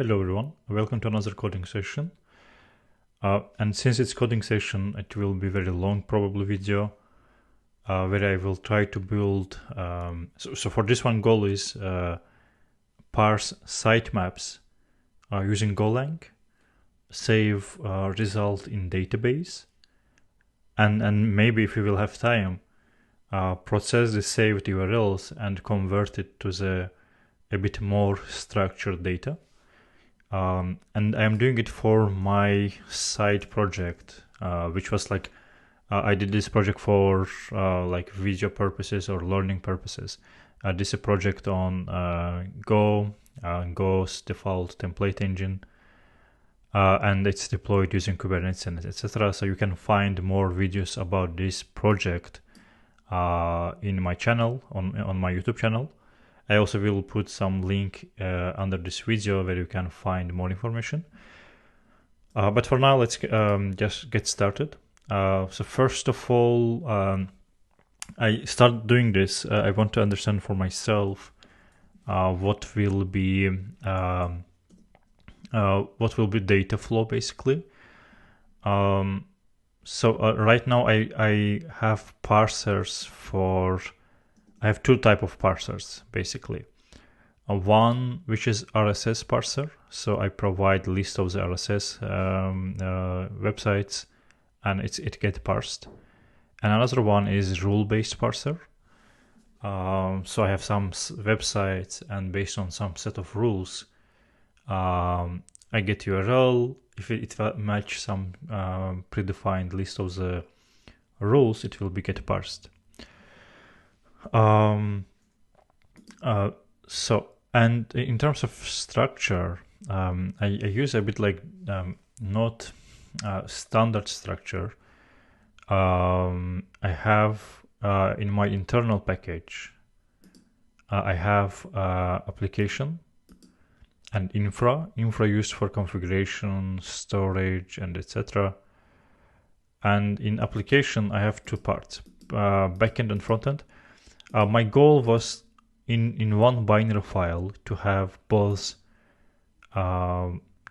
Hello everyone, welcome to another coding session. And since it's coding session, it will be very long probably video where I will try to build, so for this one goal is parse sitemaps using Golang, save result in database, and maybe if we will have time, process the saved URLs and convert it to a bit more structured data. And I'm doing it for my side project, which was like, I did this project for like video purposes or learning purposes. This is a project on Go, Go's default template engine, and it's deployed using Kubernetes and etc. So you can find more videos about this project in my channel, on my YouTube channel. I also will put some link under this video where you can find more information. But for now, let's just get started. So first of all, I start doing this. I want to understand for myself what will be data flow basically. So right now I have parsers for. I have two types of parsers basically. One which is RSS parser, so I provide list of the RSS websites, and it gets parsed. And another one is rule-based parser. So I have some websites, and based on some set of rules, I get URL. If it match some predefined list of the rules, it will be get parsed. So, and in terms of structure, I use a bit like not standard structure. I have in my internal package, I have application and infra used for configuration, storage, and etc. And in application, I have two parts, backend and frontend. My goal was in one binary file to have both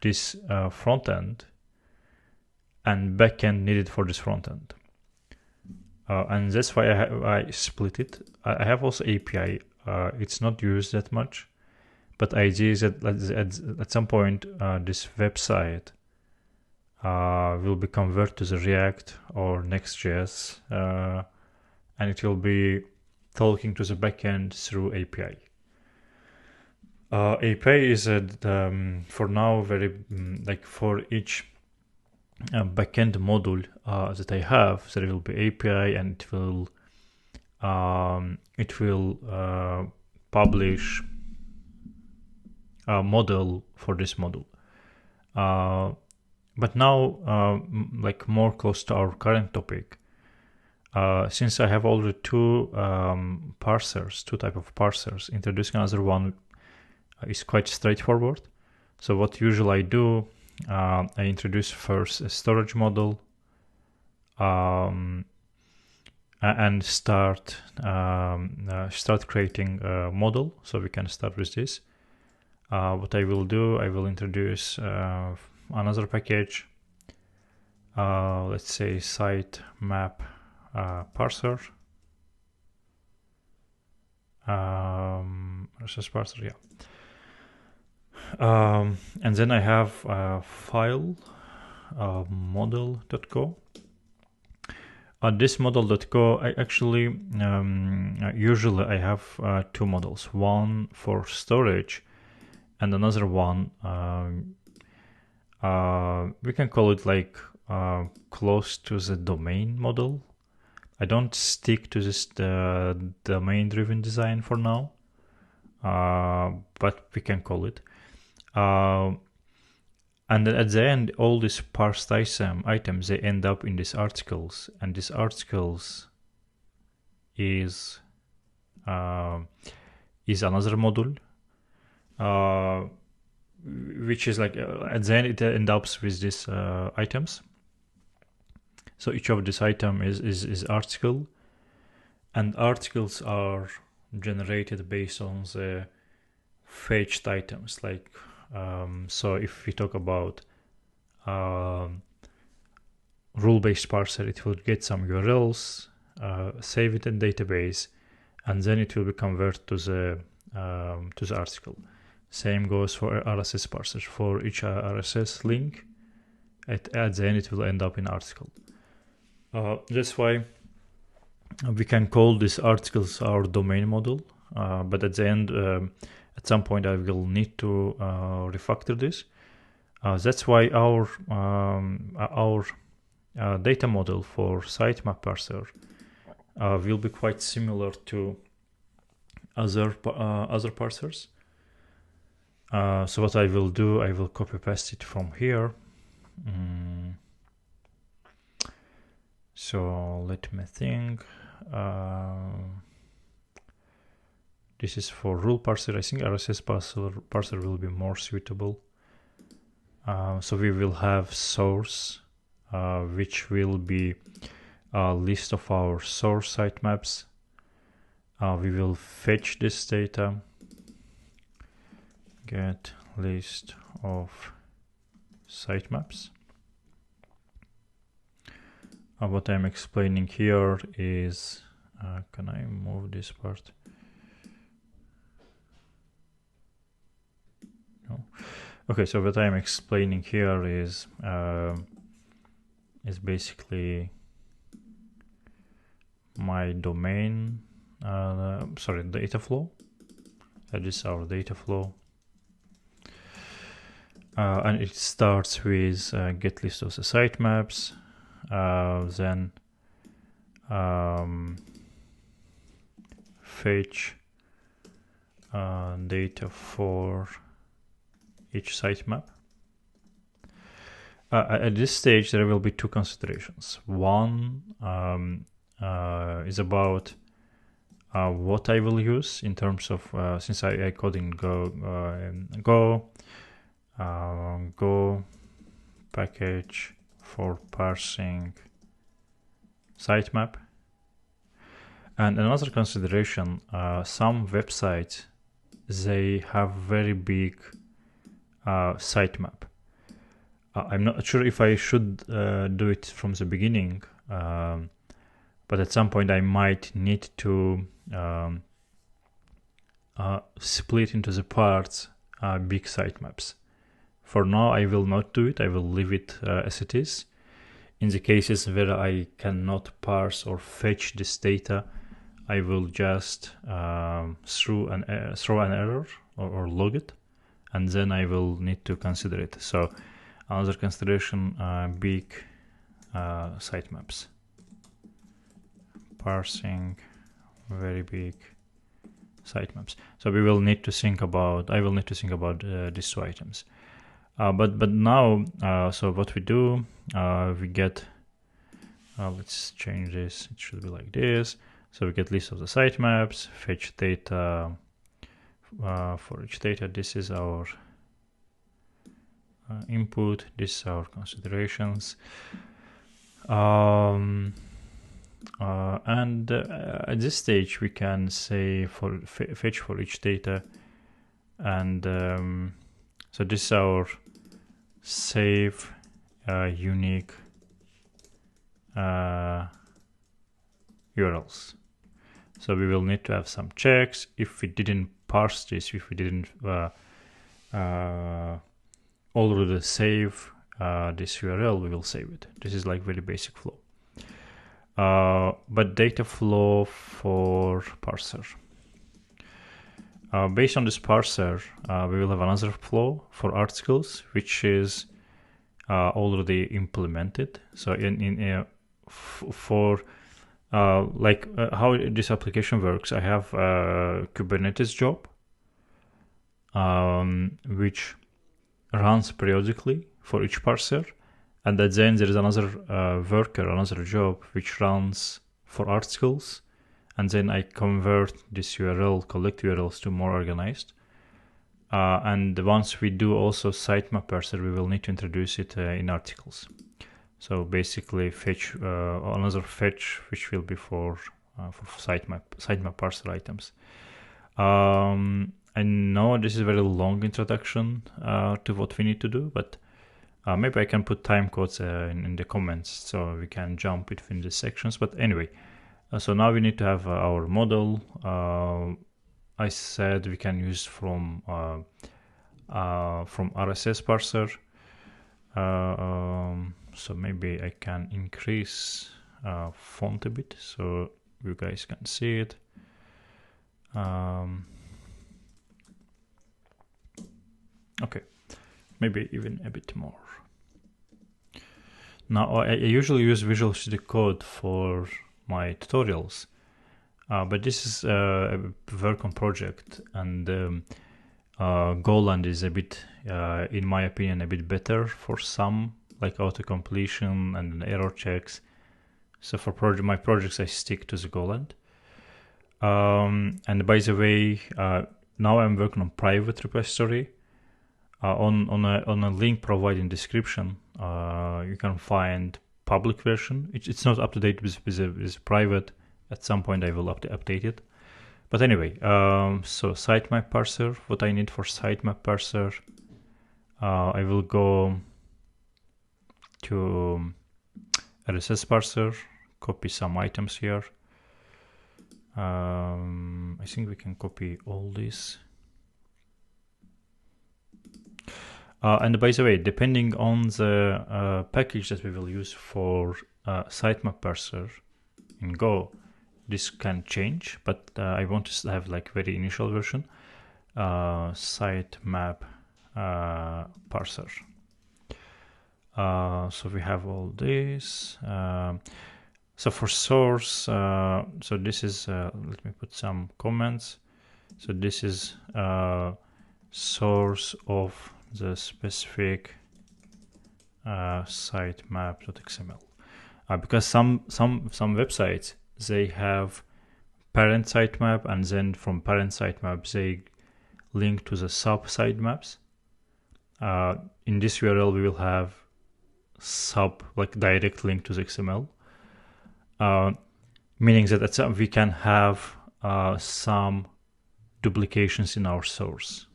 this frontend and backend needed for this frontend. And that's why I split it. I have also API. It's not used that much, but the idea is that at some point this website will be converted to the React or Next.js, and it will be talking to the backend through API. API is for now very like for each backend module that I have, there will be API, and it will publish a model for this module. But now, like more close to our current topic. Since I have already two parsers, two type of parsers, introducing another one is quite straightforward. So what usually I do, I introduce first a storage model and start creating a model. So we can start with this. What I will do, I will introduce another package. Let's say sitemap parser, RSS parser, yeah. And then I have a file, model.go. This model.go, I actually usually I have two models, one for storage and another one we can call it like close to the domain model. I don't stick to this domain-driven design for now, but we can call it. And at the end, all these parsed items, they end up in these articles, and these articles is another module, which is like at the end it ends up with these items. So each of this item is article, and articles are generated based on the fetched items, like So if we talk about rule-based parser, it will get some URLs, save it in database, and then it will be converted to the article. Same goes for RSS parser. For each RSS link, at the end it will end up in article. That's why we can call these articles our domain model, but at the end, at some point I will need to refactor this. That's why our data model for sitemap parser will be quite similar to other parsers. So what I will do, I will copy paste it from here. So let me think. This is for rule parser. I think RSS parser will be more suitable. So we will have source, which will be a list of our source sitemaps. We will fetch this data, get list of sitemaps. What I'm explaining here is, can I move this part? No. Okay, so what I'm explaining here is basically my domain, data flow. That is our data flow. And it starts with get list of the sitemaps, then fetch data for each sitemap. At this stage, there will be two considerations. One is about what I will use in terms of, since I code in Go package for parsing sitemap. And another consideration, some websites, they have very big sitemap. I'm not sure if I should do it from the beginning, but at some point I might need to split into the parts big sitemaps. For now, I will not do it. I will leave it as it is. In the cases where I cannot parse or fetch this data, I will just throw an error or log it, and then I will need to consider it. So another consideration, big sitemaps. Parsing very big sitemaps. So we will need to think about, I will need to think about these two items. But now, so what we do, we get, let's change this, it should be like this. So we get list of the sitemaps, fetch data for each data. This is our input, this is our considerations. And at this stage, we can say for fetch for each data. And so this is our save unique URLs. So we will need to have some checks. If we didn't parse this, if we didn't already save this URL, we will save it. This is like very basic flow. But data flow for parser. Based on this parser, we will have another flow for articles, which is already implemented. So how this application works, I have a Kubernetes job, which runs periodically for each parser, and at the end there is another worker, another job, which runs for articles. And then I convert this URL, collect URLs to more organized. And once we do also sitemap parser, we will need to introduce it in articles. So basically fetch, another fetch, which will be for sitemap parser items. I know this is a very long introduction to what we need to do, but maybe I can put time codes in the comments so we can jump between the sections. But anyway, so now we need to have our model. I said we can use from RSS parser. So maybe I can increase font a bit so you guys can see it. Okay, maybe even a bit more. Now I usually use Visual Studio Code for my tutorials, but this is a work on project, and Golang is a bit, in my opinion, a bit better for some, like auto completion and error checks. So for my projects, I stick to the Golang. And by the way, now I'm working on private repository. On a link provided in description, you can find public version. It's not up to date with private. At some point I will update it. But anyway, so sitemap parser, what I need for sitemap parser, I will go to RSS parser, copy some items here. I think we can copy all this. And by the way, depending on the package that we will use for sitemap parser in Go, this can change, but I want to have like very initial version, sitemap parser. So we have all this. So for source, so this is, let me put some comments. So this is source of the specific sitemap.xml, because some websites, they have parent sitemap, and then from parent sitemap they link to the sub sitemaps. In this URL we will have sub, like direct link to the XML, meaning that we can have some duplications in our source.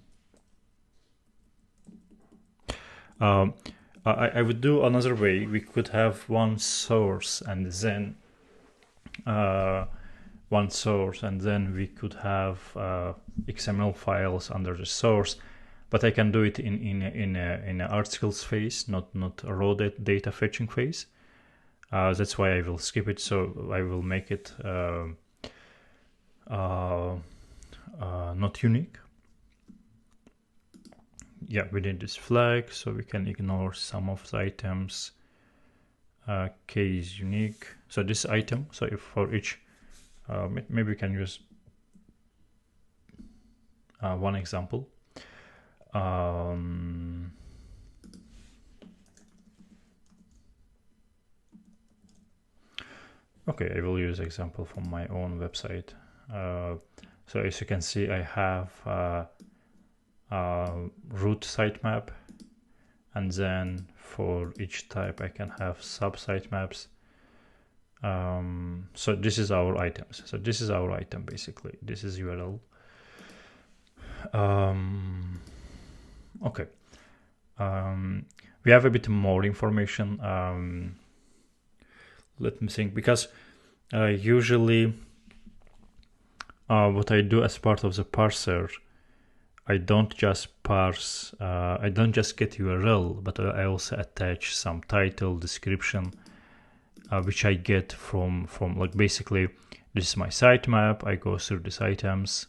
I would do another way. We could have one source and then we could have XML files under the source, but I can do it in a articles phase, not a raw data fetching phase. That's why I will skip it. So I will make it not unique. Yeah, we need this flag, so we can ignore some of the items. K is unique. So this item, so if for each, maybe we can use one example. Okay, I will use example from my own website. So as you can see, I have root sitemap, and then for each type I can have sub sitemaps. So this is our items. So this is our item basically. This is URL. Okay. We have a bit more information. Let me think, because usually what I do as part of the parser, I don't just parse, I don't just get URL, but I also attach some title, description, which I get from like basically this is my sitemap. I go through these items.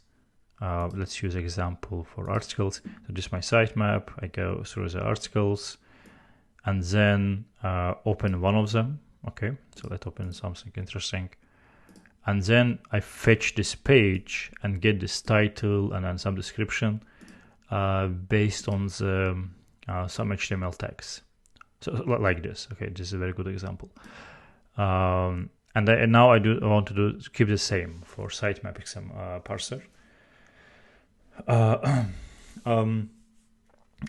Let's use example for articles. So this is my sitemap. I go through the articles and then open one of them. Okay, so let's open something interesting. And then I fetch this page and get this title and then some description based on the some HTML tags. So like this. Okay, this is a very good example. And now I want to keep the same for sitemap parser.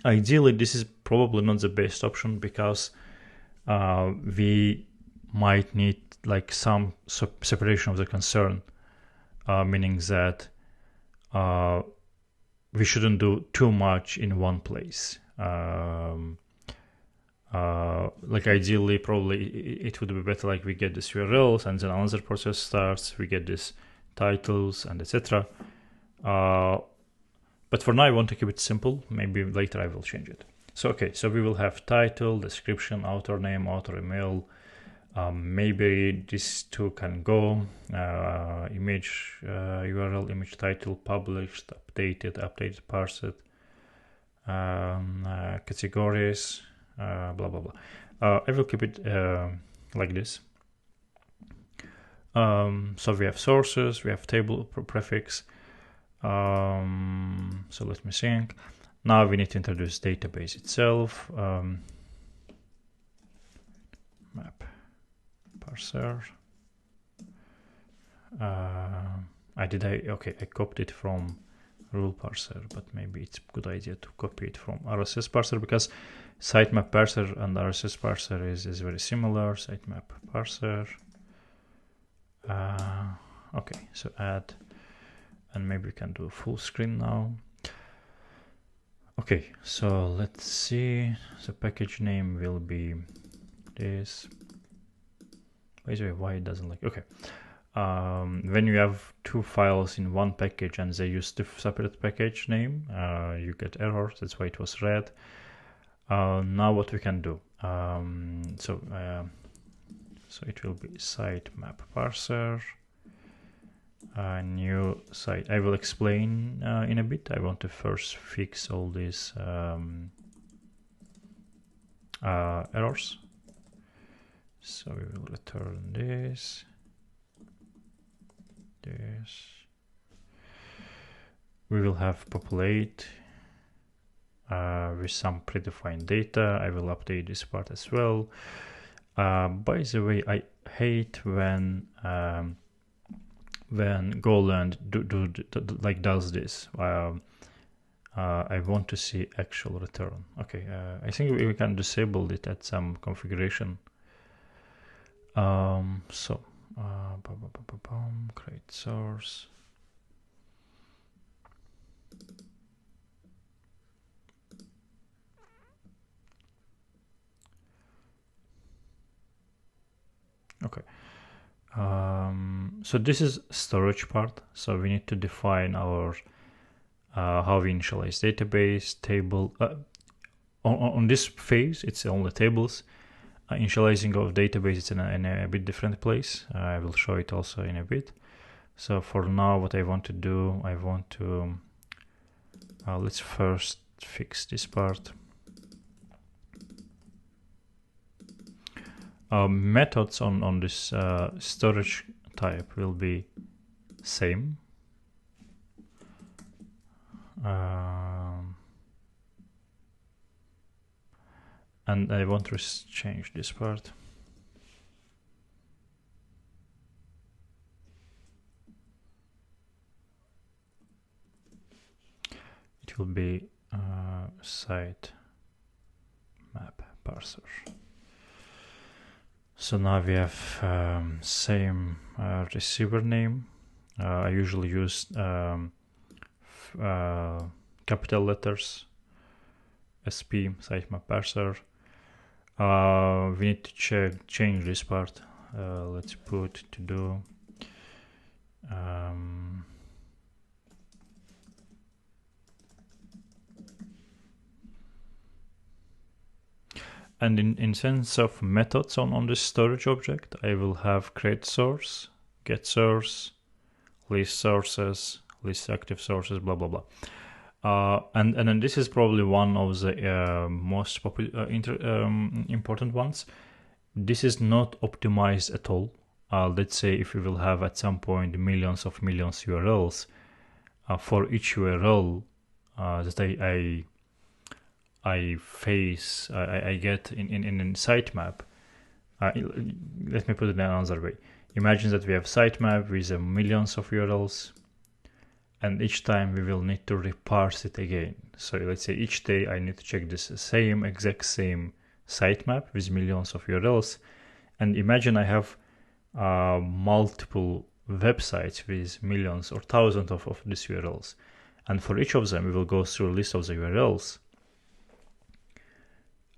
Ideally, this is probably not the best option, because we might need like some separation of the concern, meaning that we shouldn't do too much in one place. Like ideally, probably it would be better like we get this URLs and then another process starts, we get this titles and etc. But for now I want to keep it simple. Maybe later I will change it. So okay, so we will have title, description, author name, author email. Maybe these two can go. Image URL, image title, published, updated, parsed, categories, blah blah blah. I will keep it like this. So we have sources, we have table prefix. So let me think. Now we need to introduce database itself. Map parser. Okay, I copied it from rule parser, but maybe it's a good idea to copy it from RSS parser because sitemap parser and RSS parser is very similar. Sitemap parser. Okay, so add, and maybe we can do full screen now. Okay, so let's see. The package name will be this. By the way, why it doesn't like? Okay. When you have two files in one package and they use separate package name, you get errors. That's why it was red. Now what we can do? So it will be sitemap parser. New site. I will explain in a bit. I want to first fix all these errors. So we will return this. We will have populate with some predefined data. I will update this part as well. By the way, I hate when Golang does this. I want to see actual return. Okay, I think we can disable it at some configuration. Create source. Okay. So this is storage part. So we need to define our how we initialize database table. On this phase, it's only tables. Initializing of database is in a bit different place. I will show it also in a bit. So for now, what I want to do, I want to let's first fix this part. Methods on this storage type will be same. And I want to change this part. It will be sitemap parser. So now we have same receiver name. I usually use capital letters. SP sitemap parser. We need to change this part. Let's put to do. And in sense of methods on this storage object, I will have create source, get source, list sources, list active sources, blah blah blah. And then this is probably one of the most important ones. This is not optimized at all. Let's say if we will have at some point millions URLs, for each URL that I get in sitemap. Let me put it another way. Imagine that we have sitemap with millions of URLs, and each time we will need to reparse it again. So let's say each day I need to check this exact same sitemap with millions of URLs, and imagine I have multiple websites with millions or thousands of these URLs. And for each of them, we will go through a list of the URLs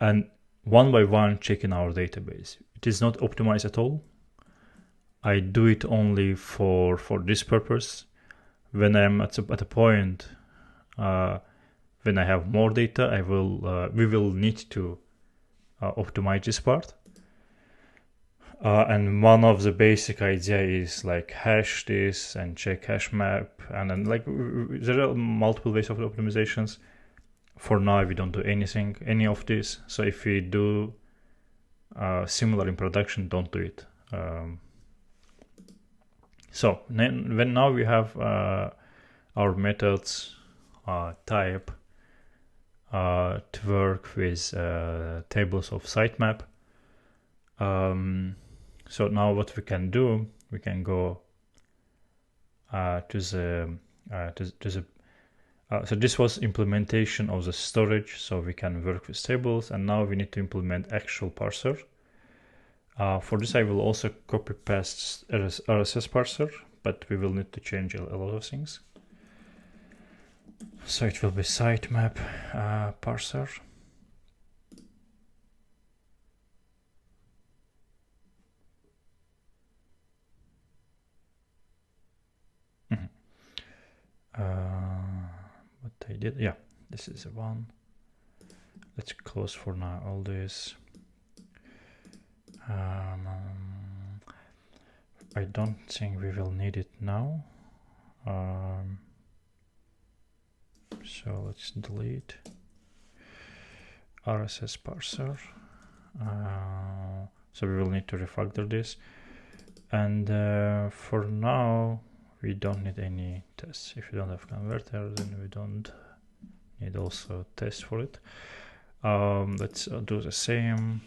and one by one check in our database. It is not optimized at all. I do it only for this purpose. When I'm at a point when I have more data, we will need to optimize this part. And one of the basic idea is like hash this and check hash map, and then like there are multiple ways of optimizations. For now, we don't do any of this. So if we do similar in production, don't do it. So when now we have our methods type to work with tables of sitemap. So now what we can do, we can go to the so this was implementation of the storage, so we can work with tables, and now we need to implement actual parser. For this I will also copy paste RSS parser, but we will need to change a lot of things. So it will be sitemap parser. What I did, yeah, this is the one. Let's close for now all this. I don't think we will need it now. So let's delete RSS parser. So we will need to refactor this. And for now, we don't need any tests. If you don't have converter, then we don't need also test for it. Let's do the same.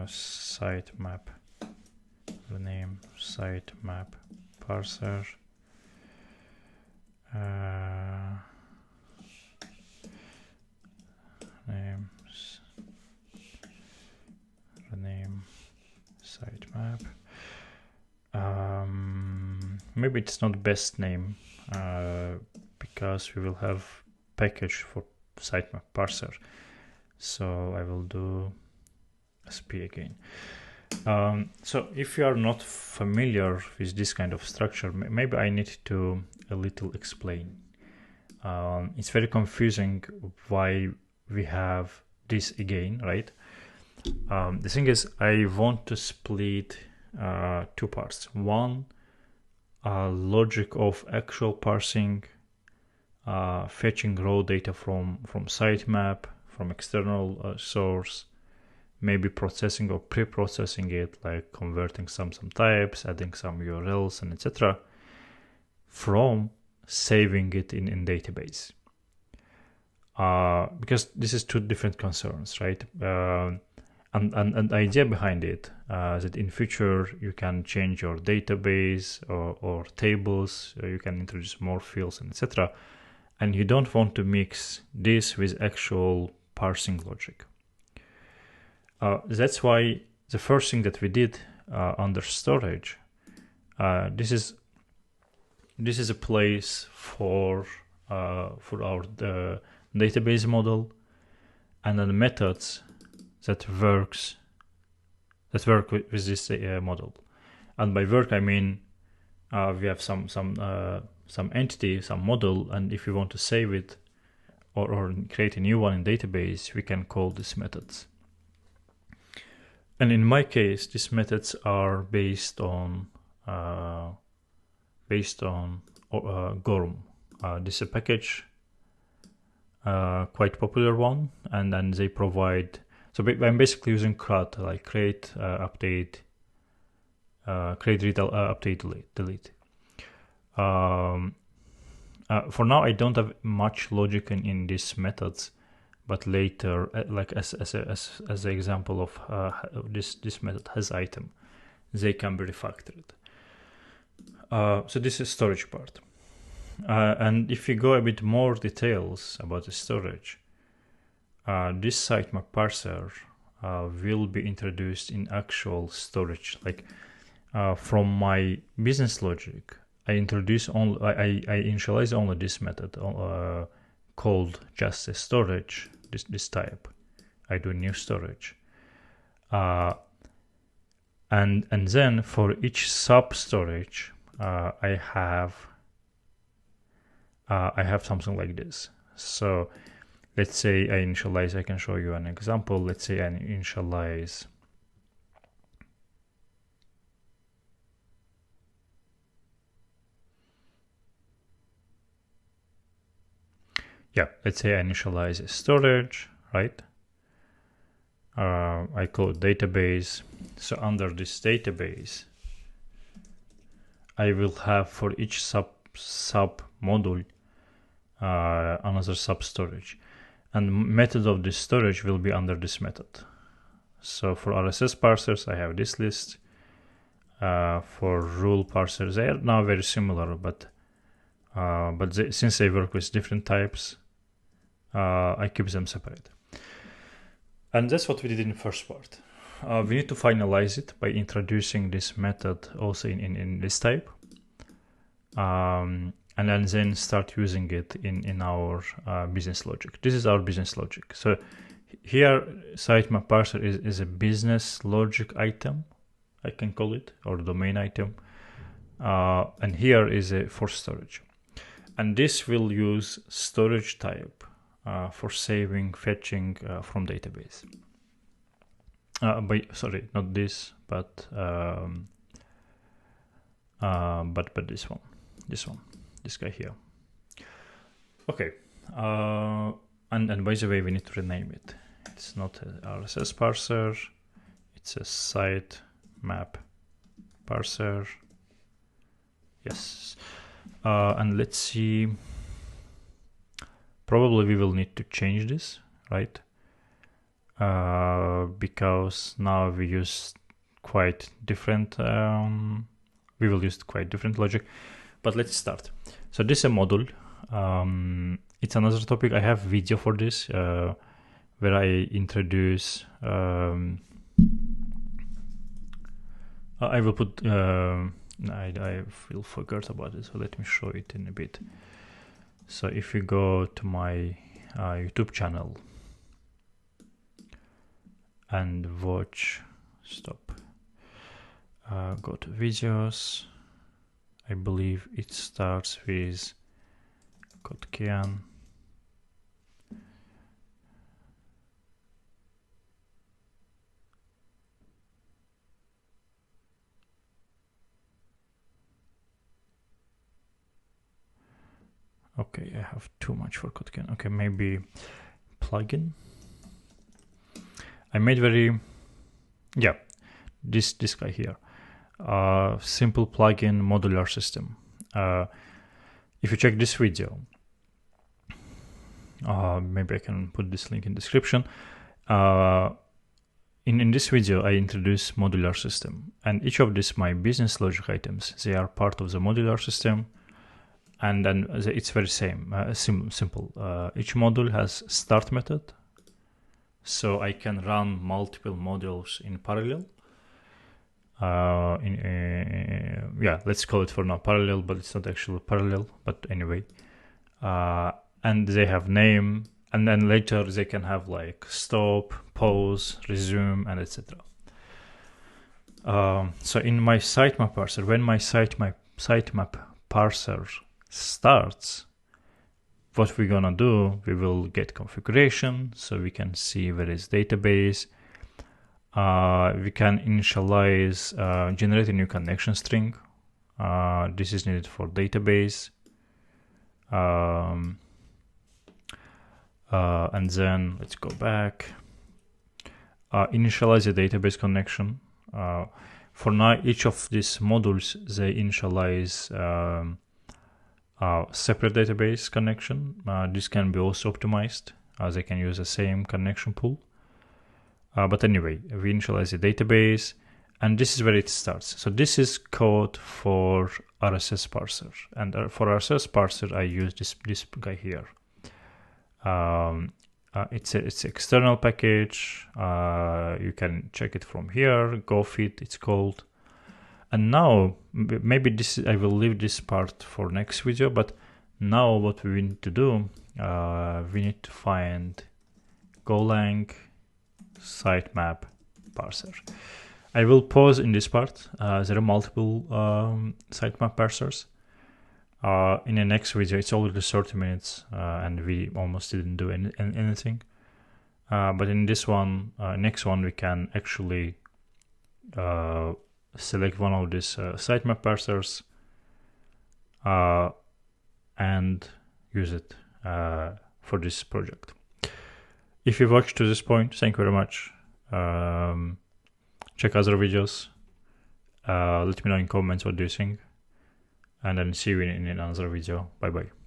Sitemap, rename sitemap parser. Rename sitemap. Maybe it's not best name because we will have package for sitemap parser. So I will do sp again. So if you are not familiar with this kind of structure, maybe I need to a little explain. It's very confusing why we have this again, right? The thing is, I want to split two parts. One, logic of actual parsing, fetching raw data from sitemap, from external source, maybe processing or pre-processing it, like converting some types, adding some URLs and etc., from saving it in database. Because this is two different concerns, right? And the idea behind it that in future you can change your database or tables, you can introduce more fields and etc. And you don't want to mix this with actual parsing logic. That's why the first thing that we did under storage, this is a place for our database model, and then methods that work with this model. And by work I mean we have some entity, some model, and if we want to save it or create a new one in database, we can call these methods. And in my case, these methods are based on Golang. This is a package, quite popular one, and then they provide. So I'm basically using CRUD, like create, update, create, read, update, delete. For now, I don't have much logic in these methods, but later, like as an example of this method has item, they can be refactored. So this is storage part. And if you go a bit more details about the storage, this sitemap parser will be introduced in actual storage. Like from my business logic, I initialize only this method called just a storage, this type. I do new storage. And then for each sub storage, I have something like this. So let's say I initialize, I can show you an example. Let's say I initialize let's say I initialize a storage, right? I call it database. So under this database, I will have for each sub module another sub storage, and method of this storage will be under this method. So for RSS parsers, I have this list. For rule parsers, they are now very similar, but since they work with different types, I keep them separate. And that's what we did in the first part. We need to finalize it by introducing this method also in this type, and then start using it in our business logic. This is our business logic. So here, sitemap parser is a business logic item, I can call it, or domain item, and here is a for storage. And this will use storage type for saving, fetching from database. Sorry, not this, but this one, this guy here. Okay, and by the way, we need to rename it. It's not a RSS parser, it's a sitemap parser. Yes, and let's see. Probably we will need to change this, right? Because now we use quite different. We will use quite different logic, but let's start. So this is a module. It's another topic. I have video for this where I introduce. I will put. I will forget about it, so let me show it in a bit. So if you go to my YouTube channel and watch, go to videos. I believe it starts with Kotkian. Okay, I have too much for Kotkian. Okay, maybe plugin. I made this guy here. Simple plugin modular system. If you check this video, maybe I can put this link in description. In this video, I introduce modular system, and each of these my business logic items, they are part of the modular system. And then it's very simple. Each module has start method, so I can run multiple modules in parallel. Let's call it for now parallel, but it's not actually parallel. But anyway, and they have name, and then later they can have like stop, pause, resume, and etc. So in my sitemap parser, when my sitemap parser starts, what we're gonna do, we will get configuration, so we can see where is database. We can initialize, generate a new connection string. This is needed for database. And then let's go back. Initialize a database connection. For now, each of these modules, they initialize separate database connection. This can be also optimized. They can use the same connection pool. But anyway, we initialize the database, and this is where it starts. So this is code for RSS parser, and for RSS parser, I use this guy here. It's external package. You can check it from here. GoFit, it's called. And now, maybe this I will leave this part for next video, but now what we need to do, we need to find Golang sitemap parser. I will pause in this part. There are multiple sitemap parsers. In the next video, it's already 30 minutes and we almost didn't do anything. But in this one, next one, we can actually select one of these sitemap parsers and use it for this project. If you watched to this point, thank you very much. Check other videos. Let me know in comments what do you think. And then see you in another video. Bye bye.